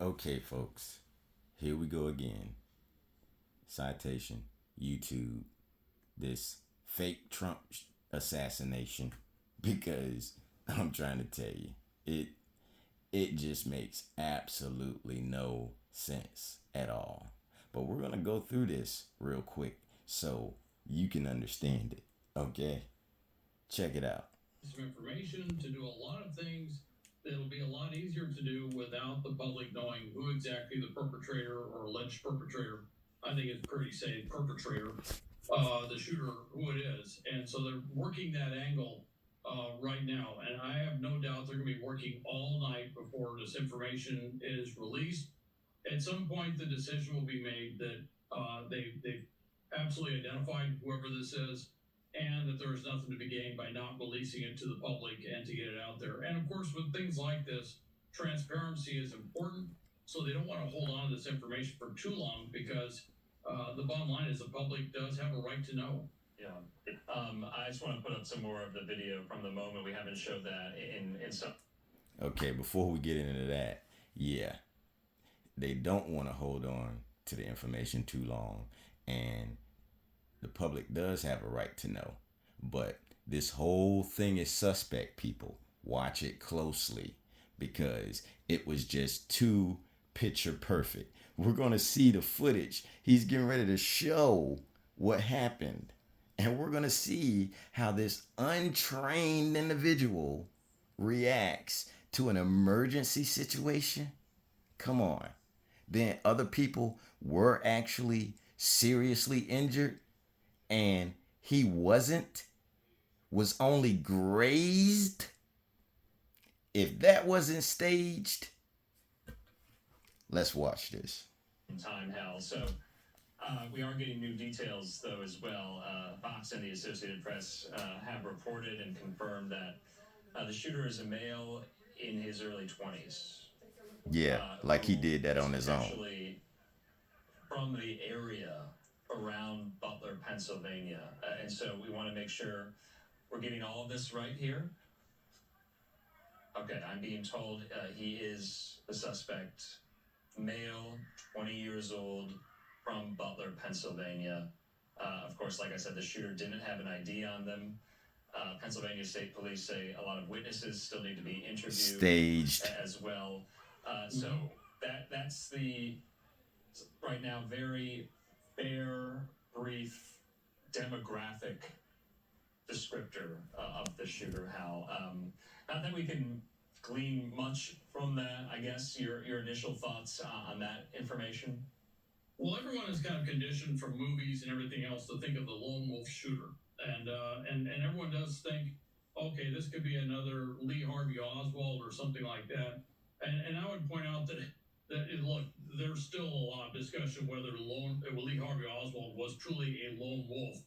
Okay, folks, here we go again. Citation, YouTube, this fake Trump assassination, because I'm trying to tell you, it it just makes absolutely no sense at all. But we're gonna go through this real quick so you can understand it. Okay, check it out. Some information to do a lot of things that'll be a lot easier to do without the public knowing who exactly the perpetrator or alleged perpetrator. I think it's pretty safe perpetrator, the shooter, who it is, and so they're working that angle right now. And I have no doubt they're going to be working all night before this information is released. At some point, the decision will be made that they've absolutely identified whoever this is, and that there is nothing to be gained by not releasing it to the public and to get it out there. And of course, with things like this, transparency is important. So they don't want to hold on to this information for too long because the bottom line is the public does have a right to know. Yeah. I just want to put up some more of the video from the moment. We haven't showed that in some. Okay, before we get into that, yeah, they don't want to hold on to the information too long, and the public does have a right to know. But this whole thing is suspect, people. Watch it closely because it was just too picture perfect. We're going to see the footage. He's getting ready to show what happened. And we're going to see how this untrained individual reacts to an emergency situation. Come on. Then other people were actually seriously injured and he wasn't, was only grazed. If that wasn't staged, let's watch this. Time, Hal. So we are getting new details, though, as well. Fox and the Associated Press have reported and confirmed that the shooter is a male in his early 20s. Yeah, like he did that on his own. Potentially from the area around Butler, Pennsylvania. And so we want to make sure we're getting all of this right here. Okay, I'm being told he is the suspect, male, 20 years old, from Butler, Pennsylvania. Of course, like I said, the shooter didn't have an ID on them. Pennsylvania State Police say a lot of witnesses still need to be interviewed. Staged. As well. So that's the, right now, very fair, brief, demographic descriptor of the shooter, Hal. Not that we can glean much from that. I guess your initial thoughts on that information. Well, everyone is kind of conditioned from movies and everything else to think of the lone wolf shooter, and everyone does think, okay, this could be another Lee Harvey Oswald or something like that. And I would point out that look, there's still a lot of discussion whether Lee Harvey Oswald was truly a lone wolf.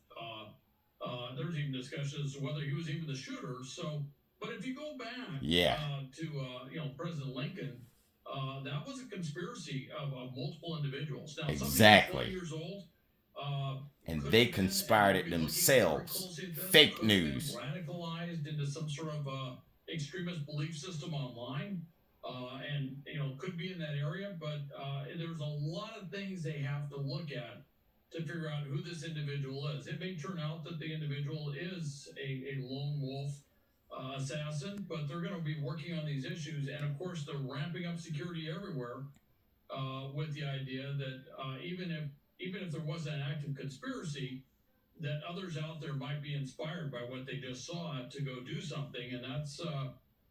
There's even discussion as to whether he was even the shooter. So, but if you go back to President Lincoln, that was a conspiracy of multiple individuals. Now, Exactly. 20 years old. And they conspired it themselves. Fake news. Radicalized into some sort of extremist belief system online. And, could be in that area. But there's a lot of things they have to look at to figure out who this individual is. It may turn out that the individual is a lone wolf assassin, but they're going to be working on these issues. And of course, they're ramping up security everywhere with the idea that even if there wasn't an active conspiracy, that others out there might be inspired by what they just saw to go do something. And that's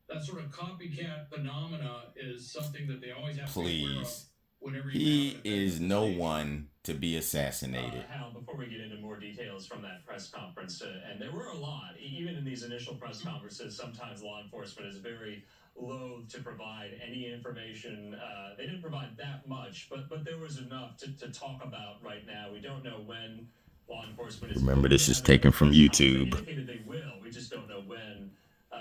that sort of copycat phenomena is something that they always have to be aware of. He is no one to be assassinated. Hal, before we get into more details from that press conference, and there were a lot, even in these initial press conferences, sometimes law enforcement is very loath to provide any information. They didn't provide that much, but there was enough to talk about right now. We don't know when law enforcement is. Remember, this is taken from YouTube. They indicated they will. We just don't know when.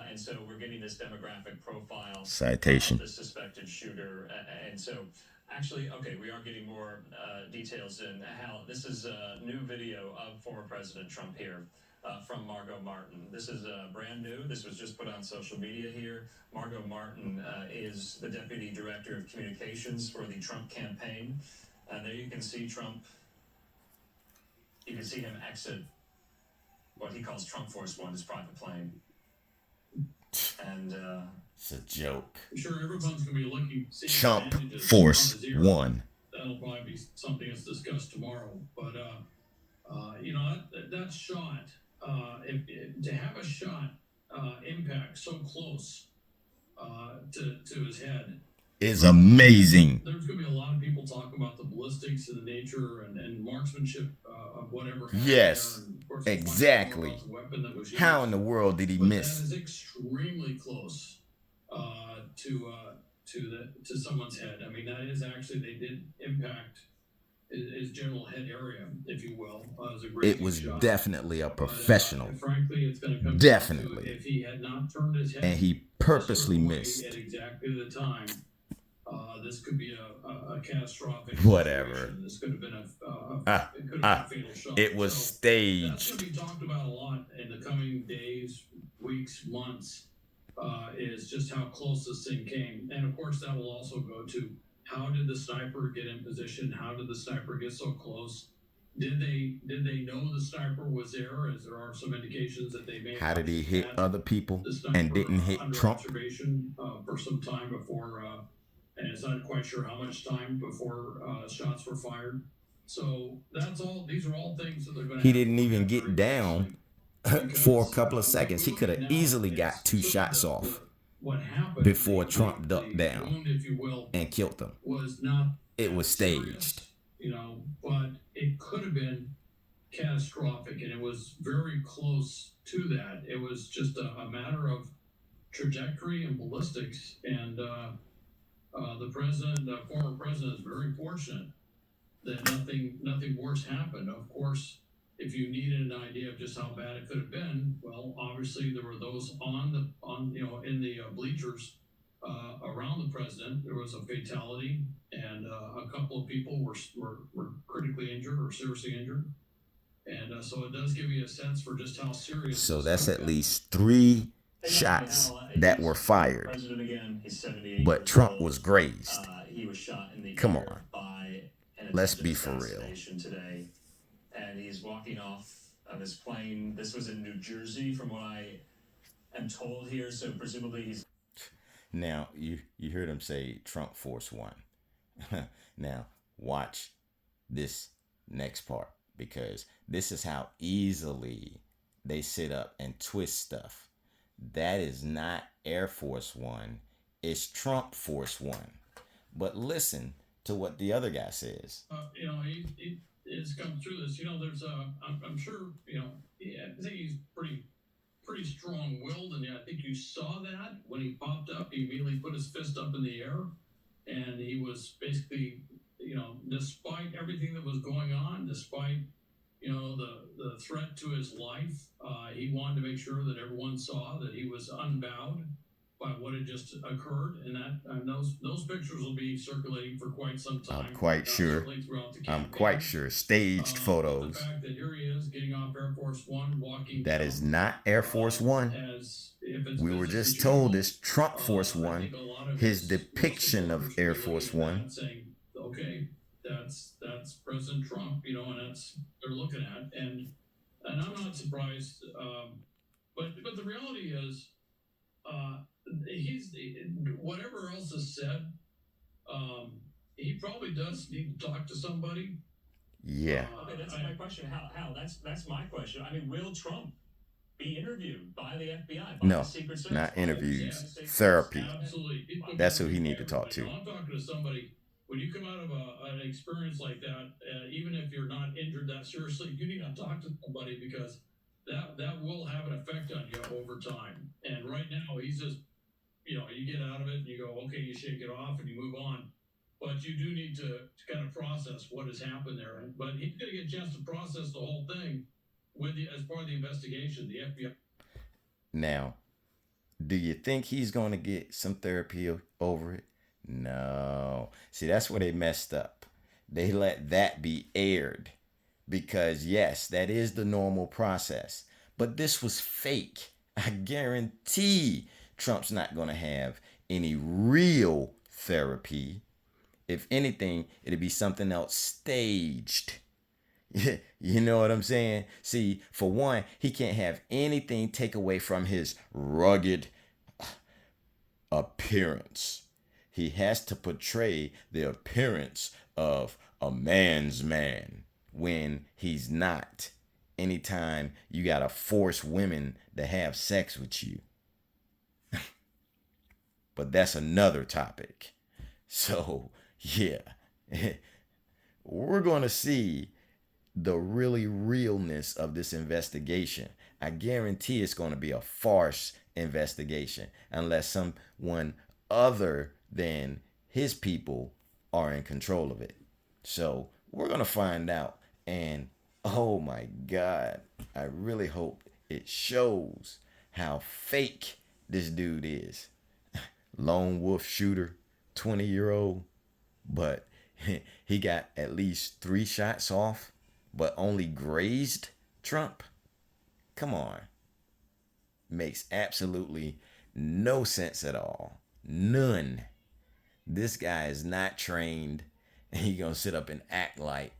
And so we're getting this demographic profile Citation. of the suspected shooter. And so, actually, okay, we are getting more details in how this is a new video of former President Trump here from Margot Martin. This is brand new. This was just put on social media here. Margot Martin is the Deputy Director of Communications for the Trump campaign. And there you can see Trump. You can see him exit what he calls Trump Force One, his private plane. And it's a joke. I'm sure everyone's going to be looking. Trump Force One. That'll probably be something that's discussed tomorrow. But that shot, to have a shot impact so close to his head is amazing. There's going to be a lot of people talking about the ballistics and the nature and marksmanship of whatever. Yes, exactly. How in the world did he miss? That is extremely close to someone's head. I mean, that is actually, they did impact his general head area, if you will. It was shot. Definitely a professional. Frankly, it's going to come definitely. To if he had not turned his head, and he purposely missed at exactly the time, this could be a catastrophic. Whatever. Situation. This could have been a fatal shot. It was staged. That's going to be talked about a lot in the coming days, weeks, months. Is just how close this thing came, and of course that will also go to how did the sniper get in position? How did the sniper get so close? Did they know the sniper was there? As there are some indications that they may. How did he hit other people and didn't hit under Trump? Observation for some time before, and it's not quite sure how much time before shots were fired. So that's all. These are all things that they're going to. He didn't even get down for a couple of seconds. He could have easily got 2 shots off before Trump ducked down and killed him. It was staged. But it could have been catastrophic, and it was very close to that. It was just a matter of trajectory and ballistics, and the former president, is very fortunate that nothing worse happened. Of course, if you needed an idea of just how bad it could have been, well, obviously there were those in the bleachers around the president. There was a fatality, and a couple of people were critically injured or seriously injured, and so it does give you a sense for just how serious. So that's at least 3 shots that were fired, again, he's 78 but Trump was grazed. He was shot in the Come ear on, by an let's be for real. Today. And he's walking off of his plane. This was in New Jersey, from what I am told here. So presumably he's. Now you heard him say Trump Force One. Now watch this next part, because this is how easily they sit up and twist stuff. That is not Air Force One. It's Trump Force One. But listen to what the other guy says. He has come through this. There's I'm sure, I think he's pretty strong-willed, and I think you saw that when he popped up. He immediately put his fist up in the air, and he was basically, despite everything that was going on, despite, the threat to his life, he wanted to make sure that everyone saw that he was unbowed by what had just occurred, and those pictures will be circulating for quite some time. I'm quite sure. Staged photos. The fact that here he is getting off Air Force One, walking. That is not Air Force One. We were just told it's Trump Force One. His depiction of Air Force One. Saying, okay, that's President Trump, and that's they're looking at, and I'm not surprised. But the reality is, he's whatever else is said. He probably does need to talk to somebody. Yeah. Okay, that's my question. How? That's my question. I mean, will Trump be interviewed by the FBI? By No, the Secret Service? not interviews. Therapy. Absolutely. That's who he need to talk to. I'm talking to somebody. When you come out of an experience like that, even if you're not injured that seriously, you need to talk to somebody, because that will have an effect on you over time. And right now, he's just, you get out of it and you go, okay, you shake it off and you move on. But you do need to kind of process what has happened there. But he's going to get a chance to process the whole thing as part of the investigation, the FBI. Now, do you think he's going to get some therapy over it? No. See, that's where they messed up. They let that be aired, because yes, that is the normal process. But this was fake. I guarantee Trump's not going to have any real therapy. If anything, it'd be something else staged. You know what I'm saying? See, for one, he can't have anything take away from his rugged appearance. He has to portray the appearance of a man's man when he's not. Anytime you gotta force women to have sex with you. But that's another topic. So, yeah. We're gonna see the really realness of this investigation. I guarantee it's going to be a farce investigation unless someone other than his people are in control of it. So we're going to find out. And oh my God, I really hope it shows how fake this dude is. Lone wolf shooter, 20-year-old, but he got at least 3 shots off, but only grazed Trump? Come on. Makes absolutely no sense at all. None. This guy is not trained, and he gonna sit up and act like.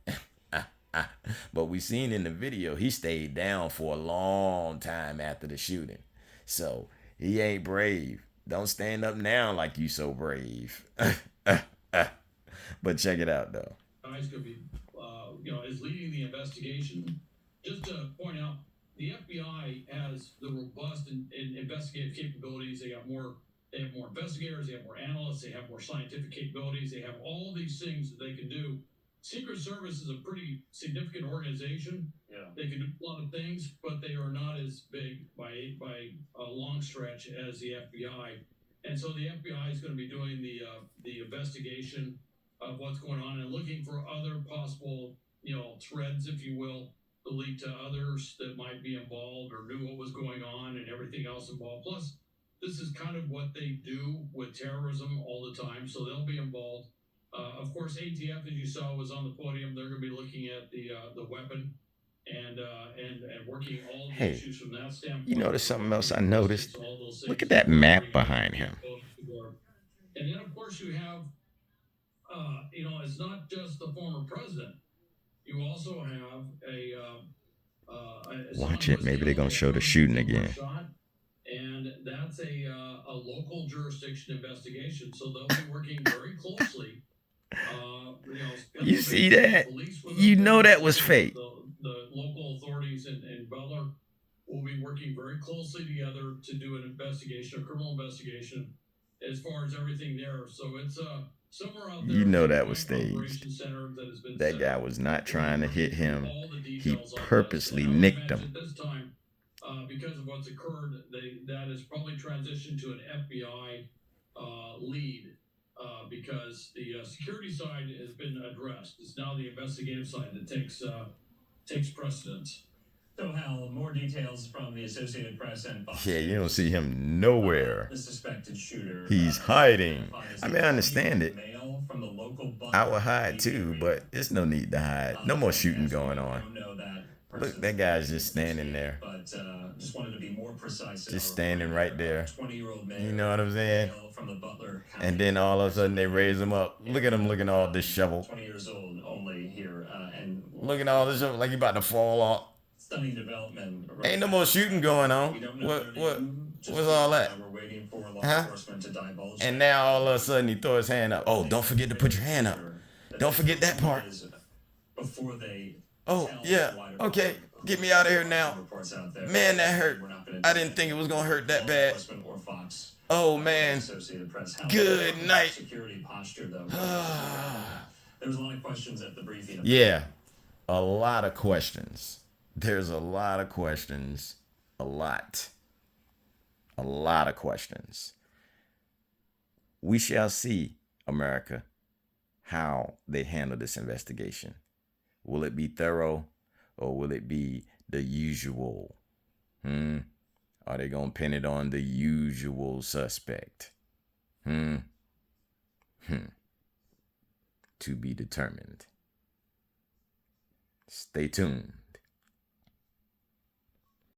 But we seen in the video, he stayed down for a long time after the shooting. So he ain't brave. Don't stand up now like you so brave. But check it out, though. Guy's gonna be is leading the investigation. Just to point out, the FBI has the robust and investigative capabilities. They have more investigators, they have more analysts, they have more scientific capabilities, they have all these things that they can do. Secret Service is a pretty significant organization. Yeah. They can do a lot of things, but they are not as big by a long stretch as the FBI. And so the FBI is going to be doing the investigation of what's going on and looking for other possible, threads, if you will, to lead to others that might be involved or knew what was going on and everything else involved. Plus, this is kind of what they do with terrorism all the time, so they'll be involved. Of course, ATF, as you saw, was on the podium. They're going to be looking at the weapon and working all the issues from that standpoint. You notice something else I noticed? Look at that map behind him. And then, of course, you have, it's not just the former president. You also have watch it. Maybe they're going to show the shooting again. And that's a local jurisdiction investigation. So they'll be working very closely. You see that? You know that was fake. The local authorities in Butler will be working very closely together to do an investigation, a criminal investigation, as far as everything there. So it's somewhere out there. You know that was staged. That guy was not trying to hit him. He purposely nicked him. At this time, because of what's occurred, that has probably transitioned to an FBI lead. Because the security side has been addressed. It's now the investigative side that takes precedence. So, Hal, more details from the Associated Press and Fox. Yeah, you don't see him nowhere. The suspected shooter. He's hiding. I mean, I understand it. I would hide too, but there's no need to hide. No more shooting going on. Look, that guy's just standing there. But just wanted to be more precise. Just standing right there. 20-year-old male. You know what I'm saying? From the Butler County. And then all of a sudden they raise him up. Look at him looking all disheveled. 20 years old only here. And looking all this like he about to fall off. Stunning development. Ain't no more shooting going on. What's all that? We're waiting for law enforcement to divulge. And now all of a sudden he throw his hand up. Oh, don't forget to put your hand up. Don't forget that part. Before they. Oh, yeah. Okay. Get me out of here now. Man, that hurt. I didn't think it was going to hurt that bad. Oh, man. Good night. Security posture, though. There was a lot of questions at the briefing. Yeah. A lot of questions. There's a lot of questions. A lot of questions. We shall see, America, how they handle this investigation. Will it be thorough or will it be the usual? Are they going to pin it on the usual suspect? To be determined. Stay tuned.